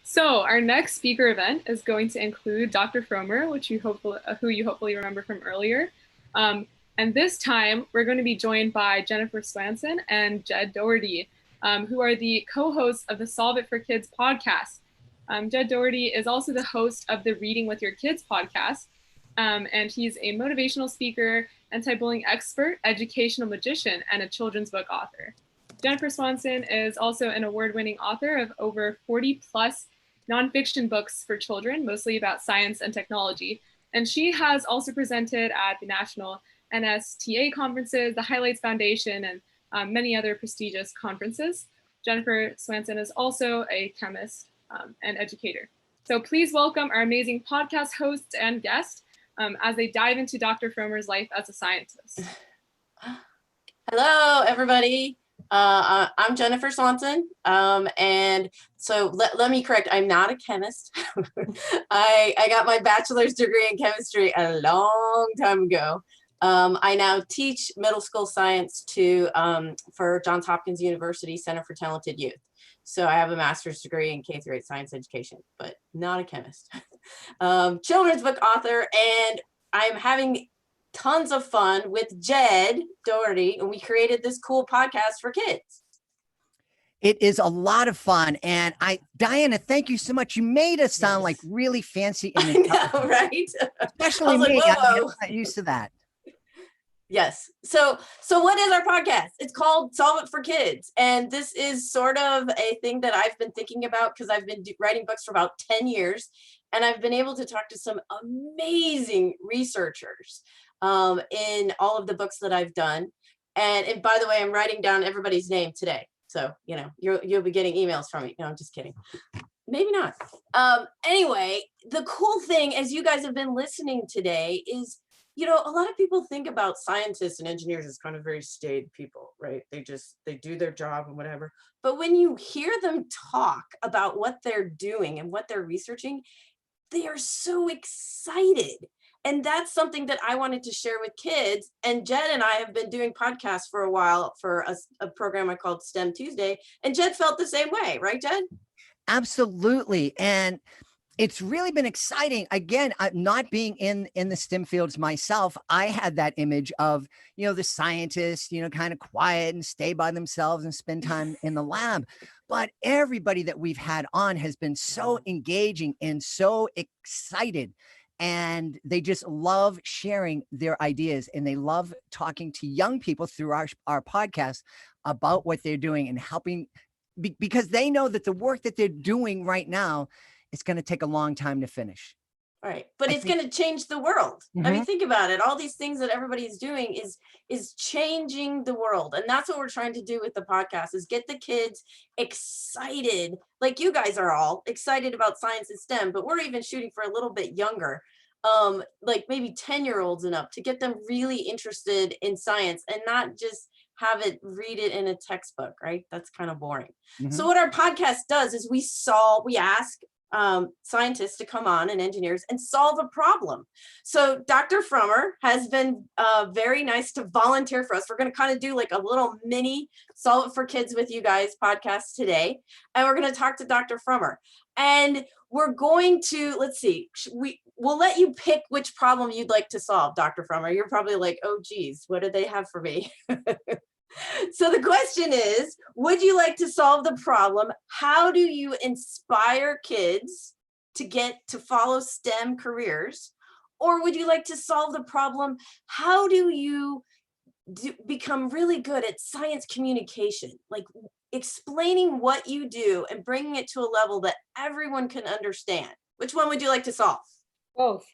So our next speaker event is going to include Dr. Fromer, who you hopefully remember from earlier. And this time, we're going to be joined by Jennifer Swanson and Jed Doherty, who are the co-hosts of the Solve It for Kids podcast. Jed Doherty is also the host of the Reading with Your Kids podcast, and he's a motivational speaker, anti-bullying expert, educational magician, and a children's book author. Jennifer Swanson is also an award-winning author of over 40 plus nonfiction books for children, mostly about science and technology. And she has also presented at the National NSTA conferences, the Highlights Foundation, and many other prestigious conferences. Jennifer Swanson is also a chemist and educator. So please welcome our amazing podcast hosts and guests as they dive into Dr. Fromer's life as a scientist. Hello, everybody. I'm Jennifer Swanson, and so let me correct, I'm not a chemist. I got my bachelor's degree in chemistry a long time ago. I now teach middle school science for Johns Hopkins University Center for Talented Youth. So I have a master's degree in K-8 science education, but not a chemist. Children's book author, and I'm having tons of fun with Jed Doherty, and we created this cool podcast for kids. It is a lot of fun, and Diana, thank you so much. You made us sound like really fancy and intelligent. I know, right? Especially me. I'm not used to that. Yes. So what is our podcast? It's called Solve It for Kids, and this is sort of a thing that I've been thinking about because I've been writing books for about 10 years, and I've been able to talk to some amazing researchers in all of the books that I've done. And by the way, I'm writing down everybody's name today. So, you know, you'll be getting emails from me. No, I'm just kidding. Maybe not. Anyway, the cool thing as you guys have been listening today is, you know, a lot of people think about scientists and engineers as kind of very staid people, right? They do their job and whatever. But when you hear them talk about what they're doing and what they're researching, they are so excited. And that's something that I wanted to share with kids. And Jed and I have been doing podcasts for a while for a program I called STEM Tuesday. And Jed felt the same way, right, Jed? Absolutely. And it's really been exciting. Again, not being in the STEM fields myself, I had that image of, you know, the scientists, you know, kind of quiet and stay by themselves and spend time in the lab. But everybody that we've had on has been so engaging and so excited. And they just love sharing their ideas, and they love talking to young people through our podcast about what they're doing and helping, because they know that the work that they're doing right now is going to take a long time to finish. Right. But it's going to change the world. I mean, think about it. All these things that everybody is doing is changing the world. And that's what we're trying to do with the podcast, is get the kids excited, like you guys are all excited about science and STEM, but we're even shooting for a little bit younger, like maybe 10-year-olds and up, to get them really interested in science and not just read it in a textbook, right? That's kind of boring. So what our podcast does is we ask scientists to come on, and engineers, and solve a problem. So Dr. Fromer has been very nice to volunteer for us. We're going to kind of do like a little mini Solve It for Kids with you guys podcast today. And we're going to talk to Dr. Fromer. And we're going to, let's see, we'll let you pick which problem you'd like to solve, Dr. Fromer. You're probably like, oh, geez, what do they have for me? So the question is, would you like to solve the problem? How do you inspire kids to get to follow STEM careers? Or would you like to solve the problem? How do you become really good at science communication? Like explaining what you do and bringing it to a level that everyone can understand. Which one would you like to solve? Both.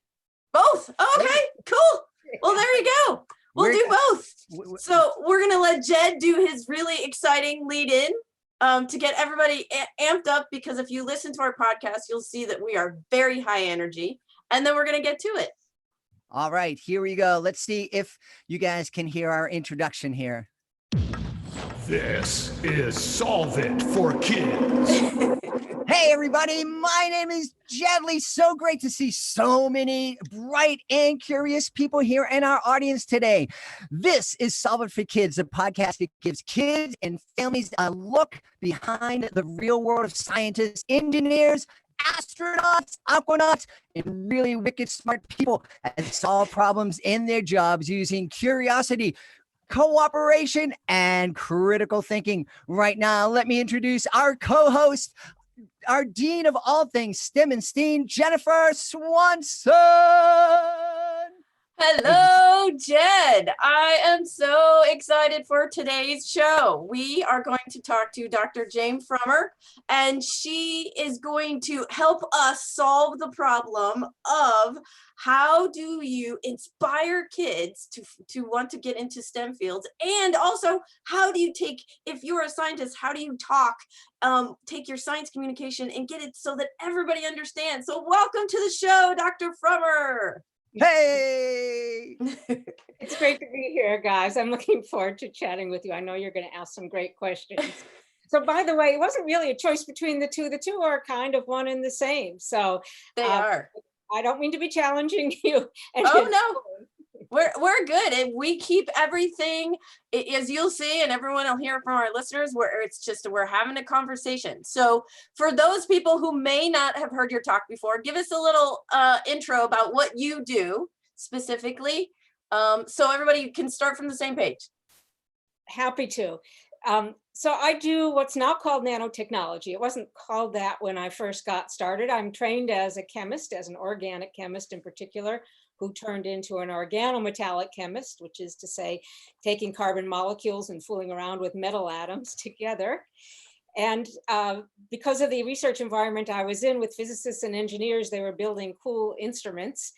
Both? Okay, cool. Well, there you go. We'll do both. So we're going to let Jed do his really exciting lead in to get everybody amped up, because if you listen to our podcast, you'll see that we are very high energy, and then we're going to get to it. All right, here we go. Let's see if you guys can hear our introduction here. This is Solve It for Kids. Hey, everybody, my name is Jedley. So great to see so many bright and curious people here in our audience today. This is Solve It for Kids, a podcast that gives kids and families a look behind the real world of scientists, engineers, astronauts, aquanauts, and really wicked smart people that solve problems in their jobs using curiosity, cooperation, and critical thinking. Right now, let me introduce our co-host, our dean of all things STEM and STEAM, Jennifer Swanson. Hello, Jed. I am so excited for today's show. We are going to talk to Dr. Jane Frommer, and she is going to help us solve the problem of how do you inspire kids to want to get into STEM fields, and also how do you take, if you're a scientist, how do you talk, take your science communication and get it so that everybody understands. So welcome to the show, Dr. Frommer. Hey! It's great to be here, guys. I'm looking forward to chatting with you. I know you're going to ask some great questions. So, by the way, it wasn't really a choice between the two. The two are kind of one and the same. So They are. I don't mean to be challenging you. Oh, no. We're good, and we keep everything, as you'll see, and everyone will hear from our listeners, where it's just we're having a conversation. So for those people who may not have heard your talk before, give us a little intro about what you do specifically, so everybody can start from the same page. Happy to. So I do what's now called nanotechnology. It wasn't called that when I first got started. I'm trained as a chemist, as an organic chemist in particular, who turned into an organometallic chemist, which is to say, taking carbon molecules and fooling around with metal atoms together. And because of the research environment I was in with physicists and engineers, they were building cool instruments.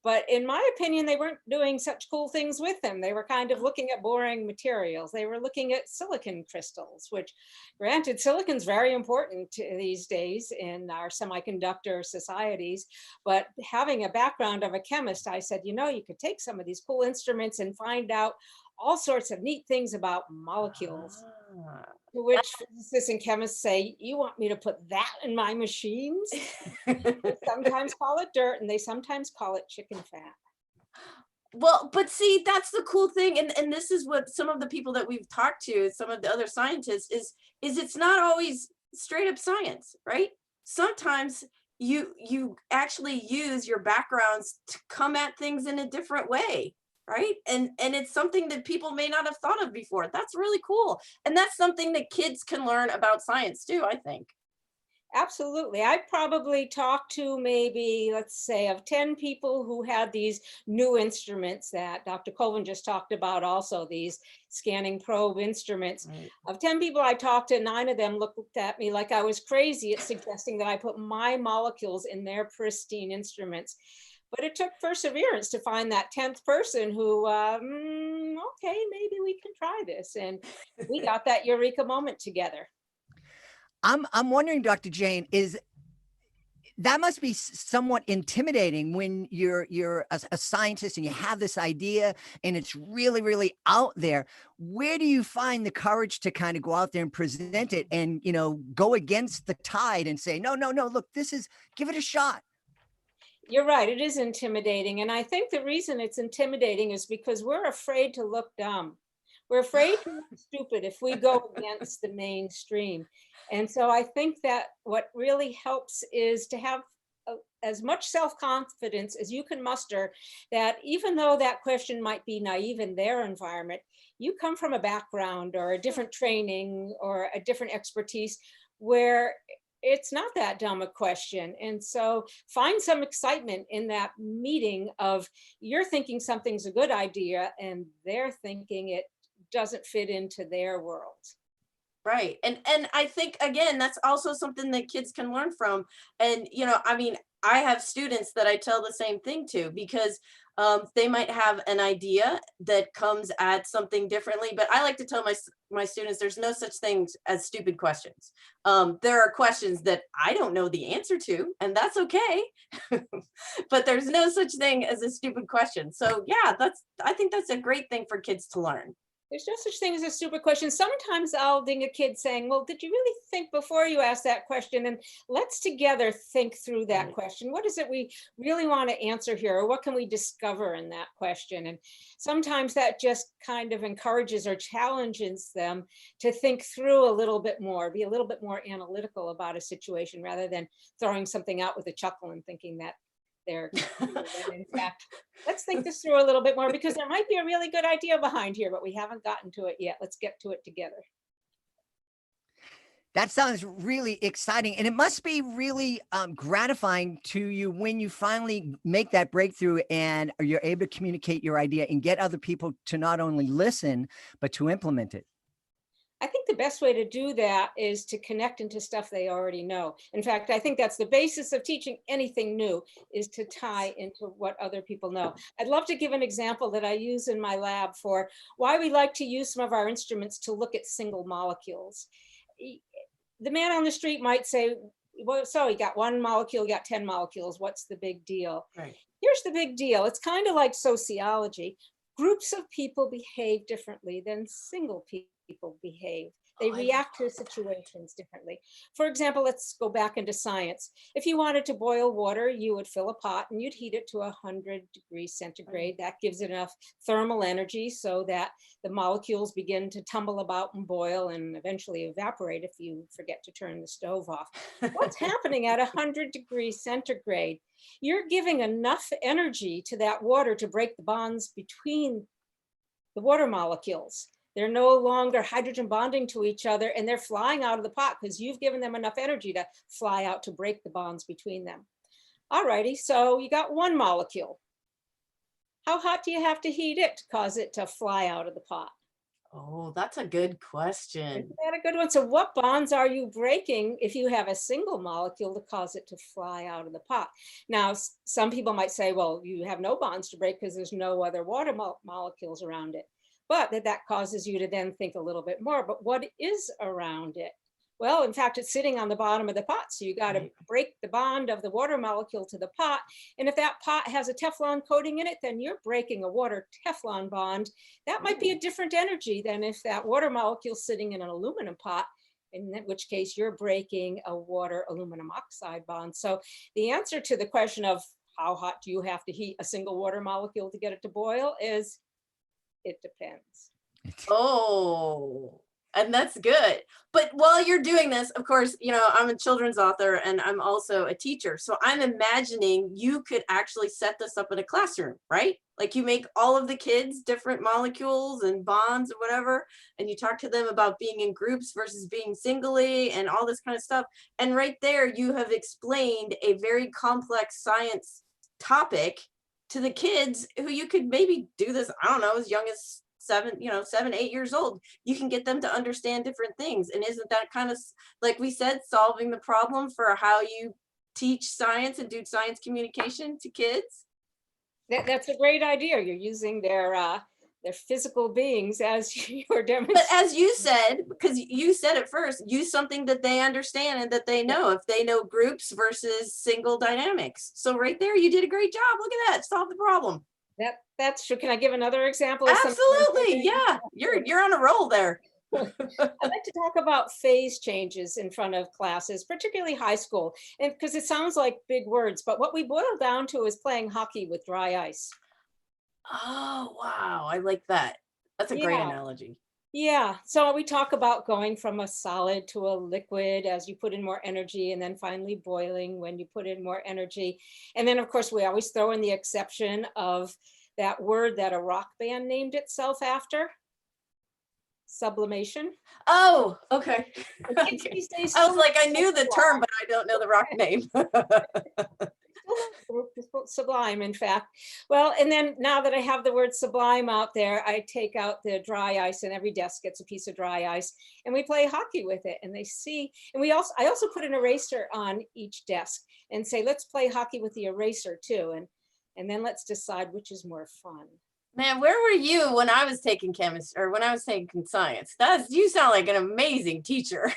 But in my opinion, they weren't doing such cool things with them. They were kind of looking at boring materials. They were looking at silicon crystals, which, granted, silicon's very important these days in our semiconductor societies. But having a background of a chemist, I said, you know, you could take some of these cool instruments and find out all sorts of neat things about molecules. To which physicists and chemists say, you want me to put that in my machines? They sometimes call it dirt, and they sometimes call it chicken fat. Well, but see, that's the cool thing, and this is what some of the people that we've talked to, some of the other scientists, is it's not always straight up science, right? Sometimes you actually use your backgrounds to come at things in a different way. Right. And it's something that people may not have thought of before. That's really cool. And that's something that kids can learn about science too, I think. Absolutely. I probably talked to maybe, let's say, of 10 people who had these new instruments that Dr. Colvin just talked about, also these scanning probe instruments. Right. Of 10 people I talked to, 9 of them looked at me like I was crazy at suggesting that I put my molecules in their pristine instruments. But it took perseverance to find that 10th person who, okay, maybe we can try this. And we got that eureka moment together. I'm wondering, Dr. Jane, that must be somewhat intimidating when you're a scientist and you have this idea and it's really, really out there. Where do you find the courage to kind of go out there and present it and, you know, go against the tide and say, no, look, give it a shot? You're right. It is intimidating. And I think the reason it's intimidating is because we're afraid to look dumb. We're afraid to look stupid if we go against the mainstream. And so I think that what really helps is to have as much self-confidence as you can muster, that even though that question might be naive in their environment, you come from a background or a different training or a different expertise where it's not that dumb a question. And so find some excitement in that meeting of you're thinking something's a good idea and they're thinking it doesn't fit into their world. Right. And I think, again, that's also something that kids can learn from. And, you know, I mean, I have students that I tell the same thing to, because they might have an idea that comes at something differently. But I like to tell my students, there's no such thing as stupid questions. There are questions that I don't know the answer to, and that's okay. But there's no such thing as a stupid question. So yeah, I think that's a great thing for kids to learn. There's no such thing as a stupid question. Sometimes I'll ding a kid saying, well, did you really think before you asked that question? And let's together think through that question. What is it we really want to answer here? Or what can we discover in that question? And sometimes that just kind of encourages or challenges them to think through a little bit more, be a little bit more analytical about a situation rather than throwing something out with a chuckle and thinking that they're in fact, let's think this through a little bit more because there might be a really good idea behind here, but we haven't gotten to it yet. Let's get to it together. That sounds really exciting. And it must be really gratifying to you when you finally make that breakthrough and you're able to communicate your idea and get other people to not only listen, but to implement it. I think the best way to do that is to connect into stuff they already know. In fact, I think that's the basis of teaching anything new, is to tie into what other people know. I'd love to give an example that I use in my lab for why we like to use some of our instruments to look at single molecules. The man on the street might say, well, so you got one molecule, you got 10 molecules, what's the big deal? Right. Here's the big deal. It's kind of like sociology. Groups of people behave differently than single people behave. They react to situations differently. For example, let's go back into science. If you wanted to boil water, you would fill a pot and you'd heat it to 100 degrees centigrade. That gives it enough thermal energy so that the molecules begin to tumble about and boil and eventually evaporate if you forget to turn the stove off. What's happening at 100 degrees centigrade? You're giving enough energy to that water to break the bonds between the water molecules. They're no longer hydrogen bonding to each other and they're flying out of the pot because you've given them enough energy to fly out to break the bonds between them. All righty, so you got one molecule. How hot do you have to heat it to cause it to fly out of the pot? Oh, that's a good question. Isn't that a good one? So what bonds are you breaking if you have a single molecule to cause it to fly out of the pot? Now, some people might say, well, you have no bonds to break because there's no other water molecules around it. But that causes you to then think a little bit more, but what is around it? Well, in fact, it's sitting on the bottom of the pot. So you got to break the bond of the water molecule to the pot. And if that pot has a Teflon coating in it, then you're breaking a water Teflon bond. That might be a different energy than if that water molecule is sitting in an aluminum pot, in which case you're breaking a water aluminum oxide bond. So the answer to the question of how hot do you have to heat a single water molecule to get it to boil is it depends. Oh, and that's good. But while you're doing this, of course, you know, I'm a children's author and I'm also a teacher. So I'm imagining you could actually set this up in a classroom, right? Like you make all of the kids different molecules and bonds or whatever, and you talk to them about being in groups versus being singly and all this kind of stuff. And right there, you have explained a very complex science topic to the kids who you could maybe do this, I don't know, as young as 7, 8 years old. You can get them to understand different things. And isn't that kind of, like we said, solving the problem for how you teach science and do science communication to kids? That's a great idea. You're using their physical beings as you're demonstrating. But as you said, because you said it first, use something that they understand and that they know. If they know groups versus single dynamics. So right there, you did a great job. Look at that. Solve the problem. That's true. Can I give another example? Absolutely. Yeah. You're on a roll there. I'd like to talk about phase changes in front of classes, particularly high school, and because it sounds like big words, but what we boil down to is playing hockey with dry ice. Oh, wow. I like that. That's a great analogy. Yeah. So we talk about going from a solid to a liquid as you put in more energy, and then finally boiling when you put in more energy. And then, of course, we always throw in the exception of that word that a rock band named itself after. Sublimation. Oh, okay. These days, I was like, I knew the term, but I don't know the rock name. Sublime, in fact. Well, and then now that I have the word sublime out there, I take out the dry ice, and every desk gets a piece of dry ice, and we play hockey with it. And they see, and I also put an eraser on each desk and say, let's play hockey with the eraser too, and then let's decide which is more fun. Man, where were you when I was taking chemistry or when I was taking science? You sound like an amazing teacher.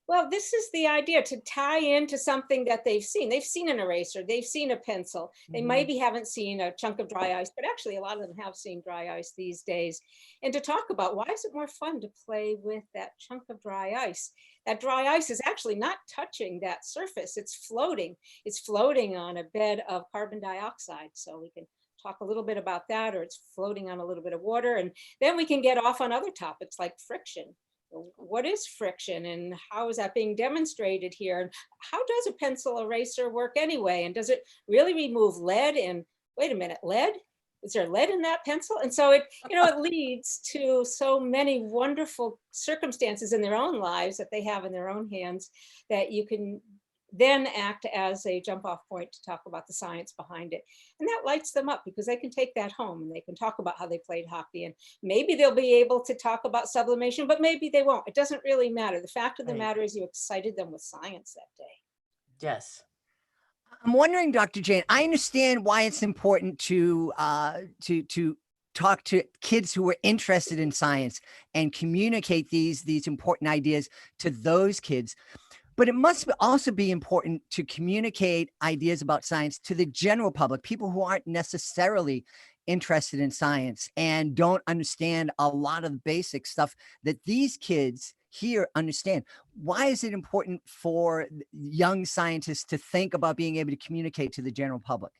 Well, this is the idea, to tie into something that they've seen. They've seen an eraser, they've seen a pencil. They maybe haven't seen a chunk of dry ice, but actually a lot of them have seen dry ice these days. And to talk about, why is it more fun to play with that chunk of dry ice? That dry ice is actually not touching that surface, it's floating. It's floating on a bed of carbon dioxide. So we can talk a little bit about that, or it's floating on a little bit of water. And then we can get off on other topics like friction. What is friction and how is that being demonstrated here? And how does a pencil eraser work anyway? And does it really remove lead? And wait a minute, lead? Is there lead in that pencil? And so it, it leads to so many wonderful circumstances in their own lives that they have in their own hands, that you can then act as a jump off point to talk about the science behind it. And that lights them up, because they can take that home and they can talk about how they played hockey, and maybe they'll be able to talk about sublimation, but maybe they won't. It doesn't really matter. The fact of the matter is you excited them with science that day. Yes. I'm wondering, Dr. Jane, I understand why it's important to talk to kids who are interested in science and communicate these important ideas to those kids. But it must also be important to communicate ideas about science to the general public, people who aren't necessarily interested in science and don't understand a lot of the basic stuff that these kids here understand. Why is it important for young scientists to think about being able to communicate to the general public?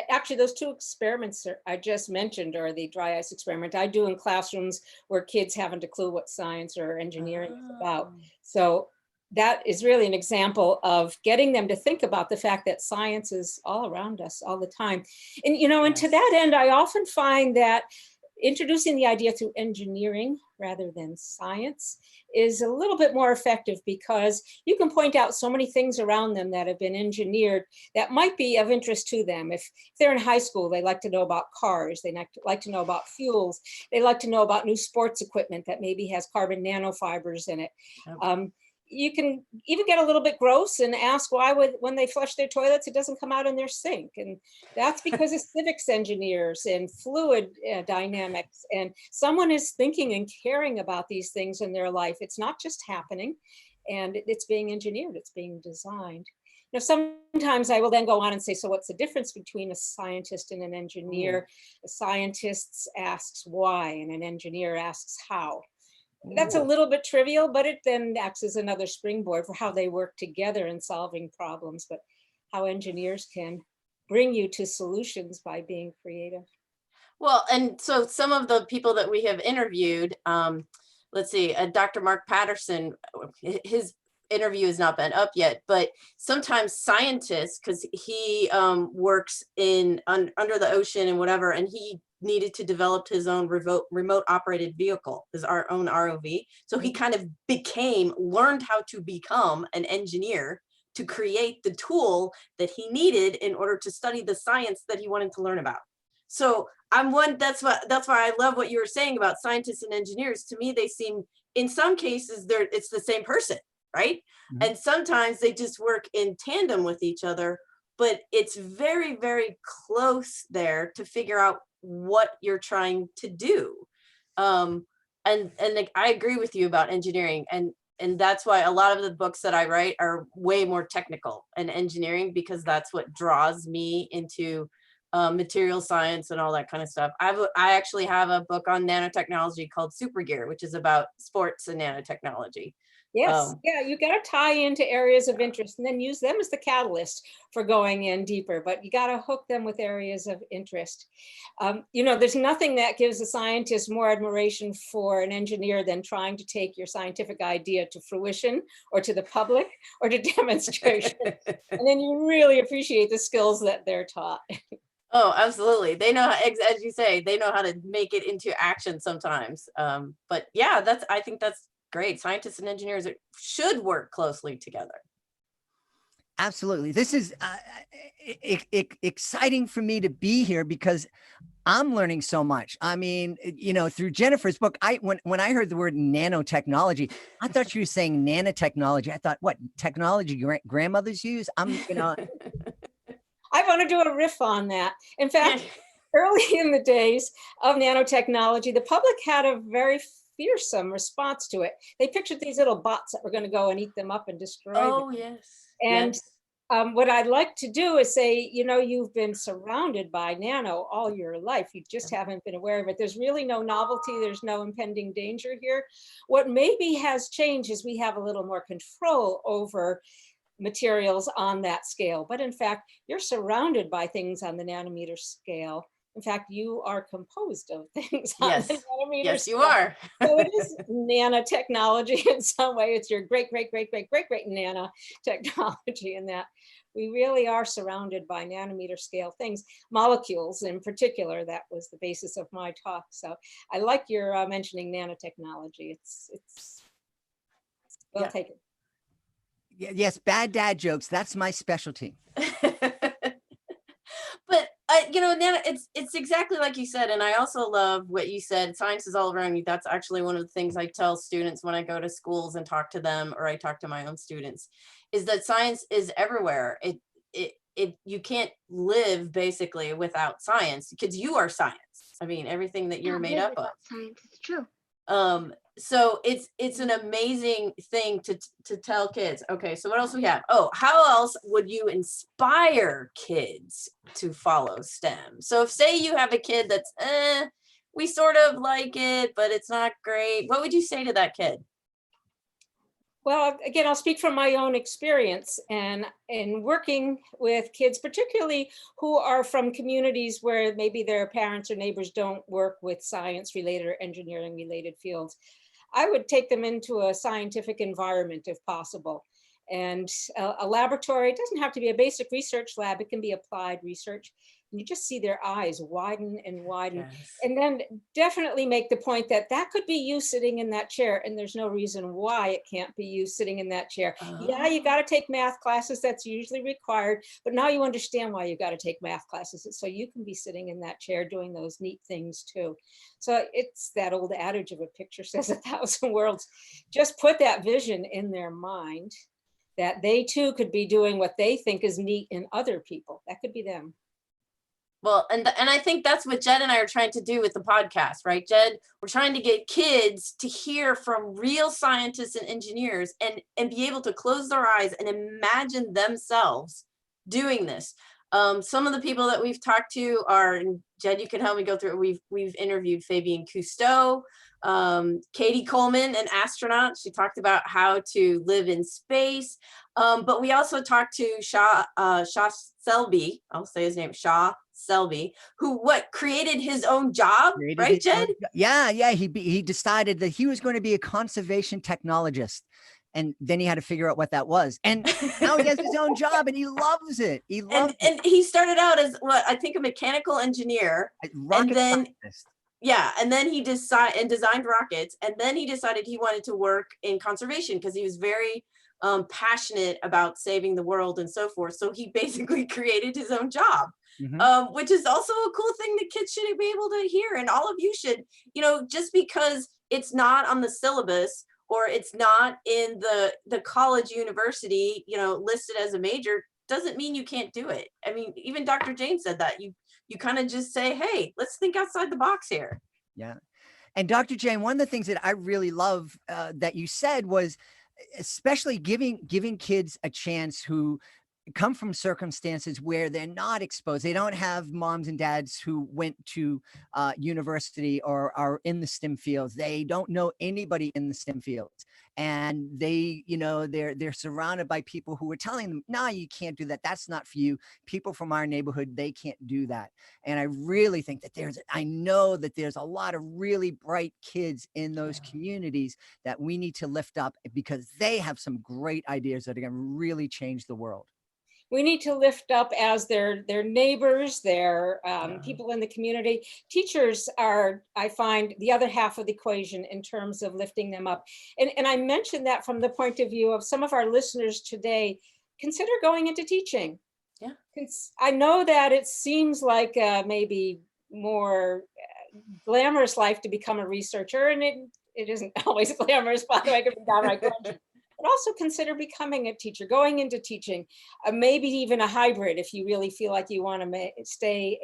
Actually, those two experiments I just mentioned are the dry ice experiment I do in classrooms where kids haven't a clue what science or engineering is about. So that is really an example of getting them to think about the fact that science is all around us all the time. And, and to that end, I often find that introducing the idea through engineering rather than science is a little bit more effective, because you can point out so many things around them that have been engineered that might be of interest to them. If they're in high school, they like to know about cars, they like to know about fuels, they like to know about new sports equipment that maybe has carbon nanofibers in it. You can even get a little bit gross and ask why when they flush their toilets, it doesn't come out in their sink. And that's because of civics engineers and fluid dynamics. And someone is thinking and caring about these things in their life. It's not just happening, and it's being engineered, it's being designed. Sometimes I will then go on and say, so what's the difference between a scientist and an engineer? A scientist asks why, and an engineer asks how. That's a little bit trivial, but it then acts as another springboard for how they work together in solving problems, but how engineers can bring you to solutions by being creative. Well, and so some of the people that we have interviewed, let's see, Dr. Mark Patterson, his interview has not been up yet, but sometimes scientists, because he works under the ocean and whatever, and he needed to develop his own remote operated vehicle, his own ROV. So he kind of learned how to become an engineer to create the tool that he needed in order to study the science that he wanted to learn about. So that's why I love what you were saying about scientists and engineers. To me, they seem, in some cases, it's the same person, right? And sometimes they just work in tandem with each other, but it's very, very close there to figure out what you're trying to do. And like, I agree with you about engineering, and that's why a lot of the books that I write are way more technical and engineering, because that's what draws me into material science and all that kind of stuff. I actually have a book on nanotechnology called Super Gear, which is about sports and nanotechnology. Yes, yeah, you got to tie into areas of interest and then use them as the catalyst for going in deeper, but you got to hook them with areas of interest. There's nothing that gives a scientist more admiration for an engineer than trying to take your scientific idea to fruition or to the public or to demonstration. And then you really appreciate the skills that they're taught. Oh, absolutely. They know, as you say, they know how to make it into action sometimes. But yeah, I think that's great. Scientists and engineers should work closely together. Absolutely. This is exciting for me to be here because I'm learning so much. I mean, through Jennifer's book, when I heard the word nanotechnology, I thought she was saying nanotechnology. I thought, what technology grandmothers use? I want to do a riff on that. In fact, early in the days of nanotechnology, the public had a very fearsome response to it. They pictured these little bots that were going to go and eat them up and destroy them. Oh, yes. And yes. What I'd like to do is say, you know, you've been surrounded by nano all your life. You just haven't been aware of it. There's really no novelty. There's no impending danger here. What maybe has changed is we have a little more control over materials on that scale. But in fact, you're surrounded by things on the nanometer scale. In fact, you are composed of things on the nanometer yes, scale. you are. So it is nanotechnology in some way. It's your great nanotechnology in that we really are surrounded by nanometer scale things, molecules in particular. That was the basis of my talk. So I like your mentioning nanotechnology. It's well taken. Yes, bad dad jokes. That's my specialty. But you know, Nana, it's exactly like you said, and I also love what you said. Science is all around you. That's actually one of the things I tell students when I go to schools and talk to them, or I talk to my own students, is that science is everywhere. You can't live basically without science, because you are science. I mean, everything that you're made up of. Science is true. So it's an amazing thing to tell kids. Okay, so what else we have? Oh, how else would you inspire kids to follow STEM? So if, say, you have a kid that's we sort of like it, but it's not great, what would you say to that kid? Well, again, I'll speak from my own experience, and in working with kids, particularly who are from communities where maybe their parents or neighbors don't work with science related or engineering related fields. I would take them into a scientific environment if possible. And a laboratory, it doesn't have to be a basic research lab, it can be applied research. And you just see their eyes widen and widen. Yes. And then definitely make the point that that could be you sitting in that chair, and there's no reason why it can't be you sitting in that chair. Yeah, you got to take math classes, that's usually required, but now you understand why you got to take math classes. So you can be sitting in that chair doing those neat things too. So it's that old adage of a picture says 1,000 words. Just put that vision in their mind that they too could be doing what they think is neat in other people. That could be them. Well, and I think that's what Jed and I are trying to do with the podcast, right, Jed? We're trying to get kids to hear from real scientists and engineers and be able to close their eyes and imagine themselves doing this. Some of the people that we've talked to are, and Jed, you can help me go through it. We've interviewed Fabienne Cousteau, Katie Coleman, an astronaut. She talked about how to live in space. But we also talked to Shah Selby. I'll say his name, Shah Selby, who created his own job, right, Jed? Yeah. He decided that he was going to be a conservation technologist. And then he had to figure out what that was. And now he has his own job and he loves it. And he started out as I think a mechanical engineer. And then he designed rockets. And then he decided he wanted to work in conservation because he was very passionate about saving the world and so forth. So he basically created his own job. Mm-hmm. Which is also a cool thing that kids should be able to hear. And all of you should, just because it's not on the syllabus or it's not in the college university, listed as a major, doesn't mean you can't do it. I mean, even Dr. Jane said that. You kind of just say, hey, let's think outside the box here. Yeah. And Dr. Jane, one of the things that I really love that you said was especially giving kids a chance who come from circumstances where they're not exposed. They don't have moms and dads who went to university or are in the STEM fields. They don't know anybody in the STEM fields. And they're surrounded by people who are telling them, no, you can't do that. That's not for you. People from our neighborhood, they can't do that. And I really think that I know that there's a lot of really bright kids in those communities that we need to lift up because they have some great ideas that are going to really change the world. We need to lift up as their neighbors, their people in the community. Teachers are, I find, the other half of the equation in terms of lifting them up. And I mentioned that from the point of view of some of our listeners today, consider going into teaching. Yeah. I know that it seems like maybe more glamorous life to become a researcher, and it isn't always glamorous, by the way, it can be downright gorgeous. but also consider becoming a teacher, going into teaching, maybe even a hybrid if you really feel like you want to stay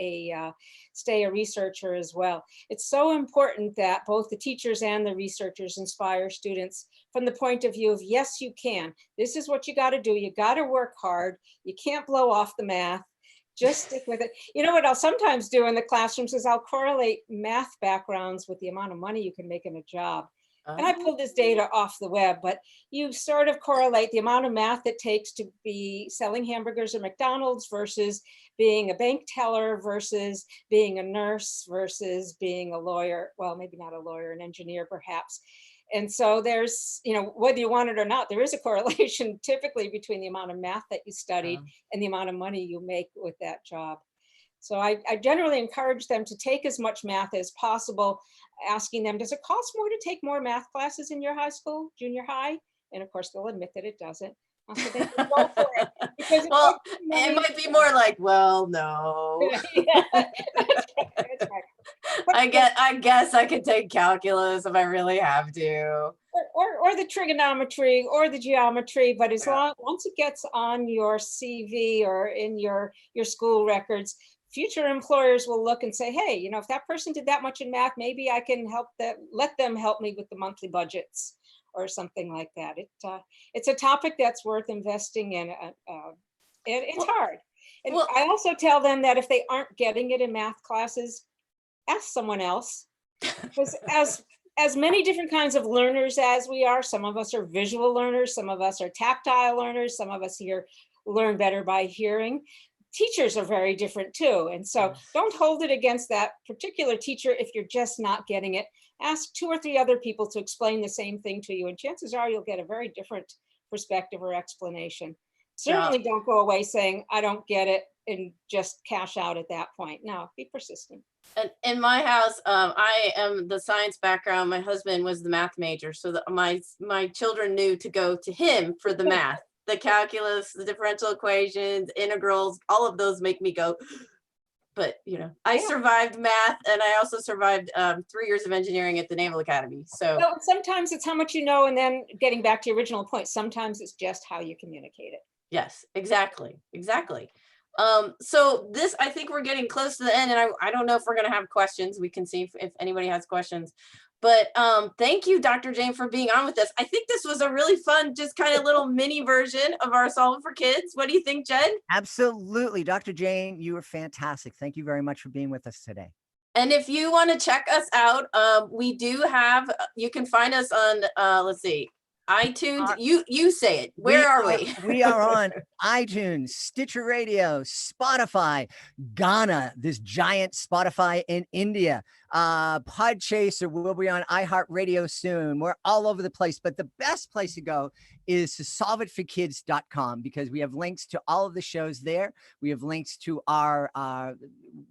a researcher as well. It's so important that both the teachers and the researchers inspire students from the point of view of, yes, you can. This is what you got to do. You got to work hard. You can't blow off the math. Just stick with it. You know what I'll sometimes do in the classrooms is I'll correlate math backgrounds with the amount of money you can make in a job. And I pulled this data off the web, but you sort of correlate the amount of math it takes to be selling hamburgers at McDonald's versus being a bank teller versus being a nurse versus being a lawyer. Well, maybe not a lawyer, an engineer perhaps. And so there's, you know, whether you want it or not, there is a correlation typically between the amount of math that you studied and the amount of money you make with that job. So I generally encourage them to take as much math as possible, asking them, does it cost more to take more math classes in your high school, junior high? And of course, they'll admit that it doesn't. So they can go for it, because well, it might be more like, well, no. Yeah, that's right. I guess I could take calculus if I really have to. Or the trigonometry or the geometry, but as long once it gets on your CV or in your school records, future employers will look and say, hey, you know, if that person did that much in math, maybe I can help them, let them help me with the monthly budgets or something like that. It's a topic that's worth investing in. It's hard. And I also tell them that if they aren't getting it in math classes, ask someone else. Because as many different kinds of learners as we are, some of us are visual learners, some of us are tactile learners, some of us here learn better by hearing. Teachers are very different too. And so don't hold it against that particular teacher if you're just not getting it. Ask 2 or 3 other people to explain the same thing to you, and chances are you'll get a very different perspective or explanation. Certainly don't go away saying, I don't get it, and just cash out at that point. No, be persistent. And in my house, I am the science background. My husband was the math major. So that my children knew to go to him for the math, the calculus, the differential equations, integrals, all of those make me go. But, you know, I survived math, and I also survived 3 years of engineering at the Naval Academy. So sometimes it's how much you know, and then getting back to your original point, sometimes it's just how you communicate it. Yes, exactly. So this, I think we're getting close to the end, and I don't know if we're going to have questions. We can see if anybody has questions. But thank you, Dr. Jane, for being on with us. I think this was a really fun, just kind of little mini version of our Solve for Kids. What do you think, Jed? Absolutely. Dr. Jane, you were fantastic. Thank you very much for being with us today. And if you want to check us out, we do have, you can find us on, let's see, iTunes. You say it. Where are we? We are on iTunes, Stitcher Radio, Spotify, Ghana, this giant Spotify in India, Podchaser. We'll be on iHeartRadio soon. We're all over the place, but the best place to go is to solveitforkids.com, because we have links to all of the shows there. We have links to our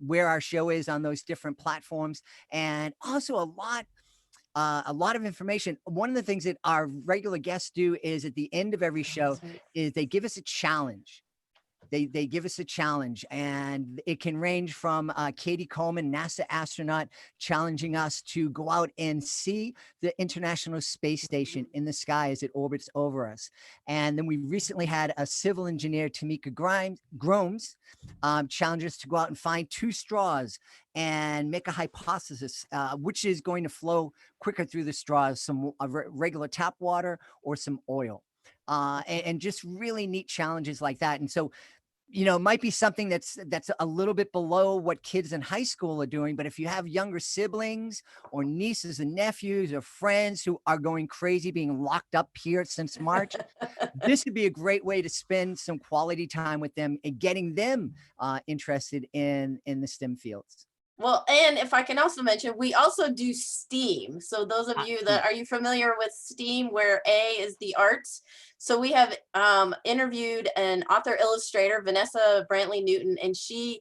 where our show is on those different platforms, and also a lot of information. One of the things that our regular guests do is at the end of every show is they give us a challenge. They give us a challenge, and it can range from Katie Coleman, NASA astronaut, challenging us to go out and see the International Space Station in the sky as it orbits over us. And then we recently had a civil engineer, Tamika Gromes, challenge us to go out and find 2 straws and make a hypothesis, which is going to flow quicker through the straws, some regular tap water or some oil. And just really neat challenges like that. And so, you know, it might be something that's a little bit below what kids in high school are doing. But if you have younger siblings or nieces and nephews or friends who are going crazy being locked up here since March, this would be a great way to spend some quality time with them and getting them interested in the STEM fields. Well, and if I can also mention, we also do STEAM. So those of you that, are you familiar with STEAM, where A is the arts? So we have interviewed an author illustrator, Vanessa Brantley Newton, and she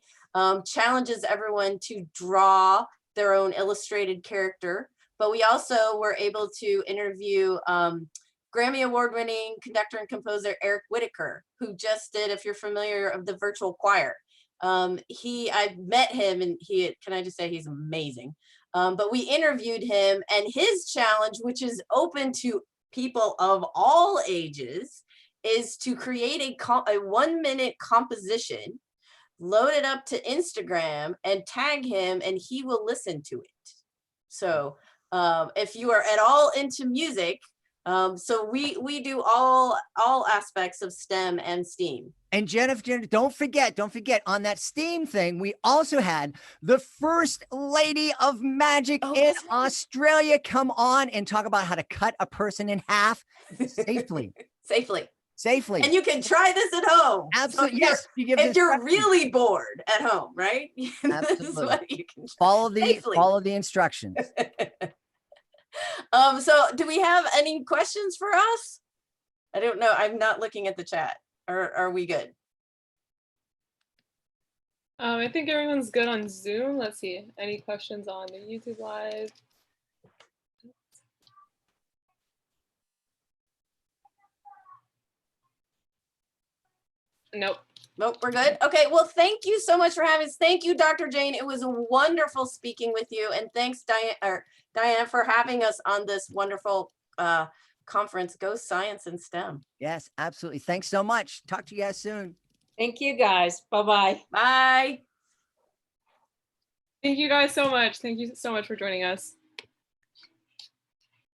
challenges everyone to draw their own illustrated character. But we also were able to interview Grammy Award-winning conductor and composer Eric Whitaker, who just did, if you're familiar, of the virtual choir. I met him, and can I just say he's amazing. But we interviewed him, and his challenge, which is open to people of all ages is to create a 1-minute composition, load it up to Instagram and tag him, and he will listen to it. So if you are at all into music, so we do all aspects of STEM and STEAM. And Jennifer, don't forget on that STEAM thing, we also had the first lady of magic in Australia come on and talk about how to cut a person in half safely. Safely. And you can try this at home. Absolutely. So yes. If you're really bored at home, right? Absolutely. This is what you can follow the instructions. So do we have any questions for us? I don't know. I'm not looking at the chat. Or are we good? I think everyone's good on Zoom. Let's see. Any questions on the YouTube Live? Nope. We're good. Okay, well, thank you so much for having us. Thank you, Dr. Jane. It was wonderful speaking with you. And thanks, Diana, for having us on this wonderful conference, Go Science and STEM. Yes, absolutely. Thanks so much. Talk to you guys soon. Thank you, guys. Bye-bye. Bye. Thank you guys so much. Thank you so much for joining us.